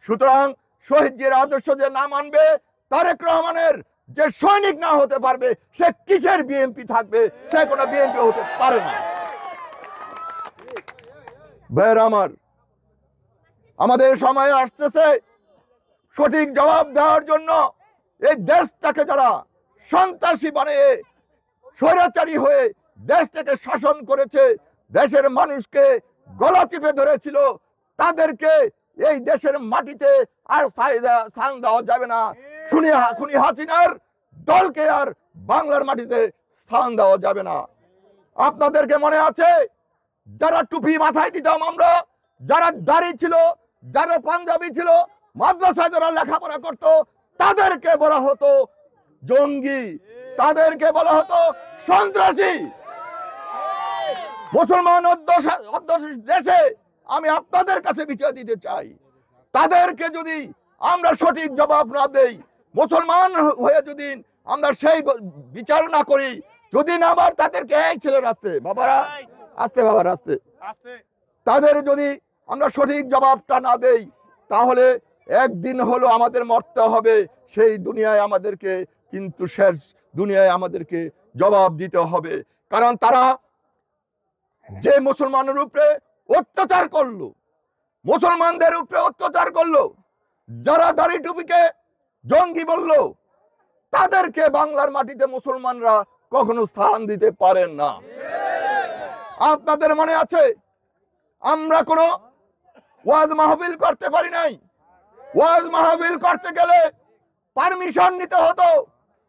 সুতরাং শহীদদের আদর্শ যে না মানবে, তারেক রহমানের যে সৈনিক না হতে পারবে, সে কিসের বিএনপি থাকবে? সে কোনো বিএনপি হতে পারে না। ভাইয়েরা আমার, আমাদের সময় আসতেছে সঠিক জবাব দেওয়ার জন্য। এই দেশটাকে যারা সন্ত্রাসী বানিয়ে স্বৈরাচারী হয়ে দেশটাকে শাসন করেছে, দেশের মানুষকে গলা চিপে ধরেছিল, তাদেরকে এই দেশের মাটিতে আর স্থান দেওয়া যাবে না। খুনি হাসিনার দলকে আর বাংলার মাটিতে স্থান দেওয়া যাবে না। আপনাদেরকে মনে আছে যারা টুপি মাথায় দিতাম আমরা, যারা দাড়ি ছিল, যারা পাঞ্জাবি ছিল, মাদ্রাসায় যারা লেখাপড়া করত, তাদেরকে বলা হতো জঙ্গি, তাদেরকে বলা হতো সন্ত্রাসী। মুসলমান অধ্যুষিত দেশে আমি আপনাদের কাছে বিচার দিতে চাই, তাদেরকে যদি আমরা সঠিক জবাব না দেই, মুসলমান হয়ে যদি আমরা সেই বিচার না করি, যদি না আবার তাদেরকে এই ছেলের আসতে বাবারা আসতে বাবার আসতে তাদের যদি আমরা সঠিক জবাবটা না দেই, তাহলে একদিন হলো আমাদের মরতে হবে। সেই দুনিয়ায় আমাদেরকে কিন্তু শেষ দুনিয়ায় আমাদেরকে জবাব দিতে হবে। কারণ তারা যে মুসলমানের উপরে অত্যাচার করলো, মুসলমানদের উপরে অত্যাচার করলো, যারা দাড়ি টুপিকে জঙ্গি বললো, তাদেরকে বাংলার মাটিতে মুসলমানরা কখনো স্থান দিতে পারেন না। আপনাদের মনে আছে আমরা কোনো ওয়াজ মাহফিল করতে পারি নাই। ওয়াজ মাহফিল করতে গেলে পারমিশন নিতে হতো,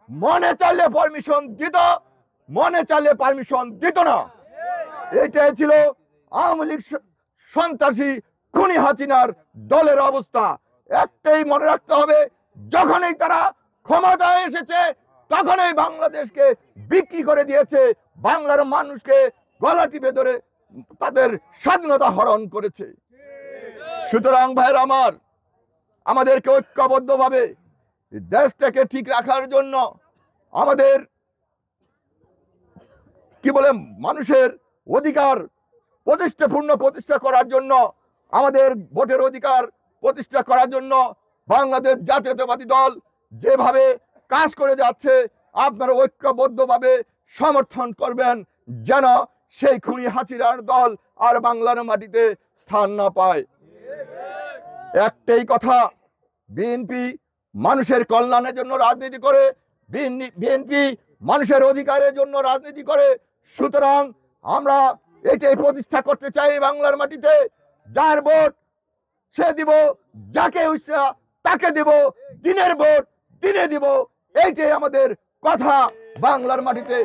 মনে চাইলে পারমিশন দিত, মনে চাইলে পারমিশন দিত না। এটাই ছিল আওয়ামী লীগ সন্ত্রাসী খুনি হাসিনার দলের অবস্থা। একটাই মনে রাখতে হবে, যখনই তারা ক্ষমতায় এসেছে তখনই বাংলাদেশকে বিক্রি করে দিয়েছে, বাংলার মানুষকে গলা টিপে ধরে তাদের স্বাধীনতা হরণ করেছে। সুতরাং ভাইয়ের আমার, আমাদেরকে ঐক্যবদ্ধভাবে দেশটাকে ঠিক রাখার জন্য, আমাদের কি বলে মানুষের অধিকার প্রতিষ্ঠা করার জন্য, আমাদের ভোটের অধিকার প্রতিষ্ঠা করার জন্য বাংলাদেশ জাতীয়তাবাদী দল যেভাবে কাজ করে যাচ্ছে, আপনারা ঐক্যবদ্ধভাবে সমর্থন করবেন, যেন সেই খুনি হাসিনার দল আর বাংলার মাটিতে স্থান না পায়। একটাই কথা, বিএনপি মানুষের কল্যাণের জন্য রাজনীতি করে, বিএনপি মানুষের অধিকারের জন্য রাজনীতি করে। সুতরাং আমরা এটাই প্রতিষ্ঠা করতে চাই বাংলার মাটিতে, যার ভোট সে দিব, যাকে ইচ্ছা তাকে দিব, দিনের ভোট দিনে দিব, এইটাই আমাদের কথা বাংলার মাটিতে।